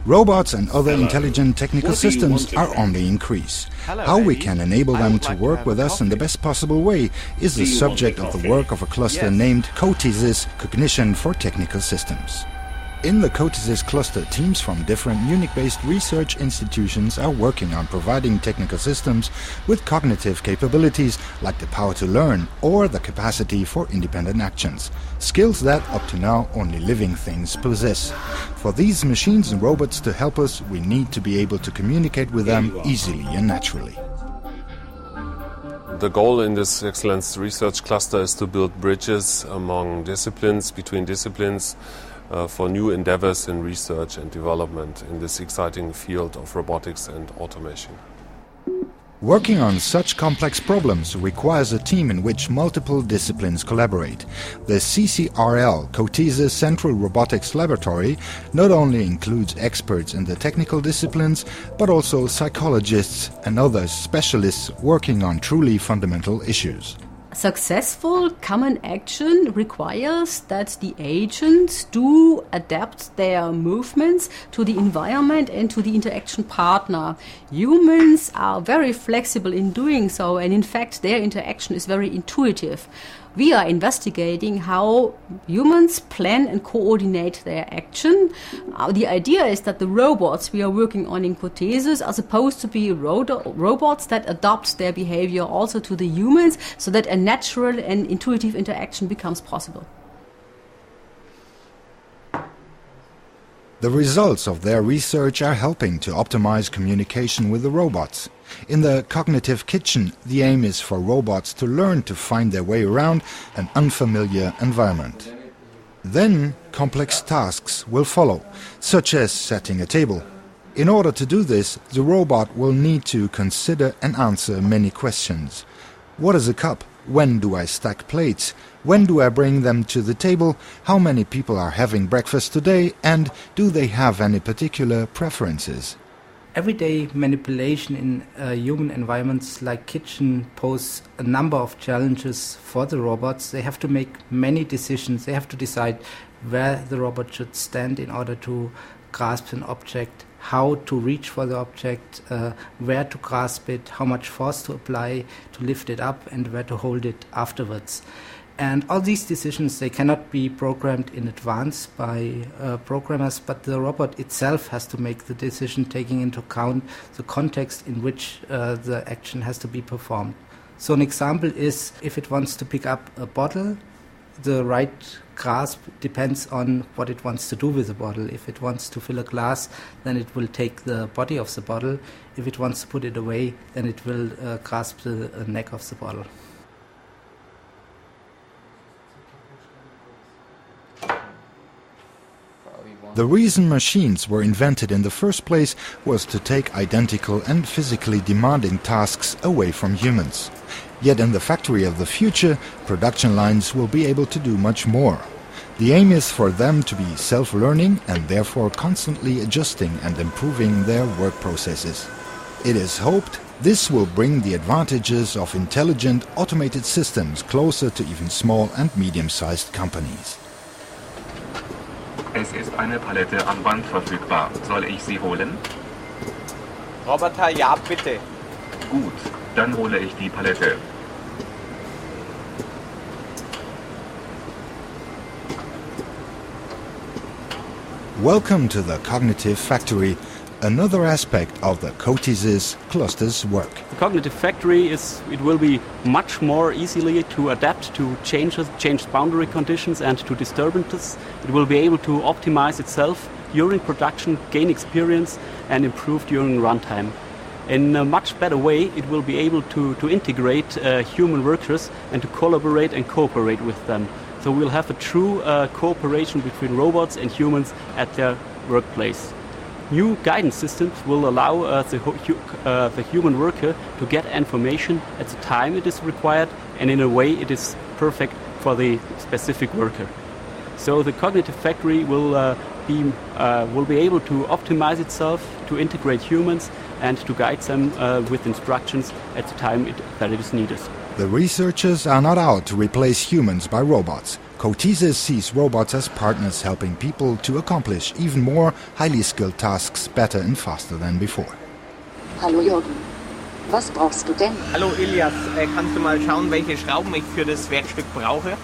Robots and other intelligent technical systems are on the increase. How we can enable them to work with us in the best possible way is the subject of the work of a cluster named CoTeSys, Cognition for Technical Systems. In the CoTeSys cluster, teams from different Munich-based research institutions are working on providing technical systems with cognitive capabilities like the power to learn or the capacity for independent actions, skills that up to now only living things possess. For these machines and robots to help us, we need to be able to communicate with them easily and naturally. The goal in this Excellence Research Cluster is to build bridges among disciplines, between disciplines, for new endeavors in research and development in this exciting field of robotics and automation. Working on such complex problems requires a team in which multiple disciplines collaborate. The CCRL, CoTeSys Central Robotics Laboratory, not only includes experts in the technical disciplines, but also psychologists and other specialists working on truly fundamental issues. Successful common action requires that the agents do adapt their movements to the environment and to the interaction partner. Humans are very flexible in doing so, and in fact their interaction is very intuitive. We are investigating how humans plan and coordinate their action. The idea is that the robots we are working on in CoTeSys are supposed to be robots that adopt their behavior also to the humans, so that a natural and intuitive interaction becomes possible. The results of their research are helping to optimize communication with the robots. In the cognitive kitchen, the aim is for robots to learn to find their way around an unfamiliar environment. Then complex tasks will follow, such as setting a table. In order to do this, the robot will need to consider and answer many questions. What is a cup? When do I stack plates? When do I bring them to the table? How many people are having breakfast today? And do they have any particular preferences? Everyday manipulation in human environments like kitchen pose a number of challenges for the robots. They have to make many decisions. They have to decide where the robot should stand in order to grasp an object, how to reach for the object, where to grasp it, how much force to apply to lift it up, and where to hold it afterwards. And all these decisions, they cannot be programmed in advance by programmers, but the robot itself has to make the decision, taking into account the context in which the action has to be performed. So an example is if it wants to pick up a bottle, the right grasp depends on what it wants to do with the bottle. If it wants to fill a glass, then it will take the body of the bottle. If it wants to put it away, then it will grasp the neck of the bottle. The reason machines were invented in the first place was to take identical and physically demanding tasks away from humans. Yet in the factory of the future, production lines will be able to do much more. The aim is for them to be self-learning and therefore constantly adjusting and improving their work processes. It is hoped this will bring the advantages of intelligent, automated systems closer to even small and medium-sized companies. Es ist eine Palette am Band verfügbar. Soll ich sie holen? Roboter, ja bitte. Gut, dann hole ich die Palette. Welcome to the Cognitive Factory, another aspect of the CoTeSys cluster's work. The Cognitive Factory will be much more easily to adapt to changed boundary conditions and to disturbances. It will be able to optimize itself during production, gain experience and improve during runtime. In a much better way, it will be able to integrate human workers and to collaborate and cooperate with them. So we'll have a true cooperation between robots and humans at their workplace. New guidance systems will allow the human worker to get information at the time it is required and in a way it is perfect for the specific worker. So the Cognitive Factory will be able to optimize itself, to integrate humans and to guide them with instructions at the time that it is needed. The researchers are not out to replace humans by robots. CoTeSys sees robots as partners helping people to accomplish even more highly skilled tasks better and faster than before. Hallo Jürgen, was brauchst du denn? Hallo Ilias, kannst du mal schauen, welche Schrauben ich für das Werkstück brauche?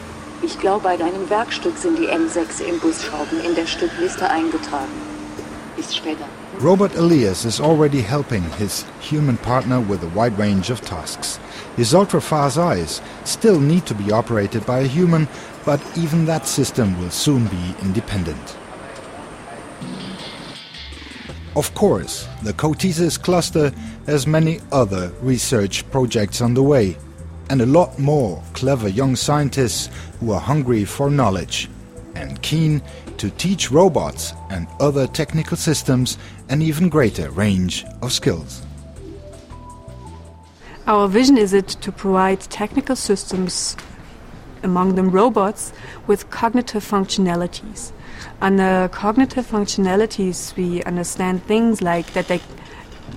Ich glaube, bei deinem Werkstück sind die M6 Imbusschrauben in der Stückliste eingetragen. Bis später. Robot Elias is already helping his human partner with a wide range of tasks. His ultra-fast eyes still need to be operated by a human, but even that system will soon be independent. Of course, the CoTeSys cluster has many other research projects on the way, and a lot more clever young scientists who are hungry for knowledge and keen to teach robots and other technical systems an even greater range of skills. Our vision is it to provide technical systems, among them robots, with cognitive functionalities. Under cognitive functionalities we understand things like that the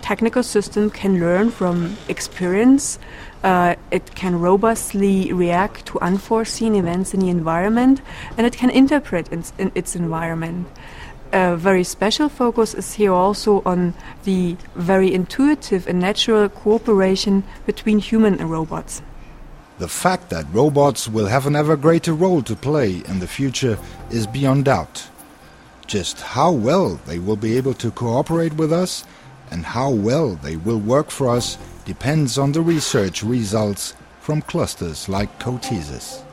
technical system can learn from experience, it can robustly react to unforeseen events in the environment, and it can interpret in its environment. A very special focus is here also on the very intuitive and natural cooperation between human and robots. The fact that robots will have an ever greater role to play in the future is beyond doubt. Just how well they will be able to cooperate with us and how well they will work for us depends on the research results from clusters like CoTeSys.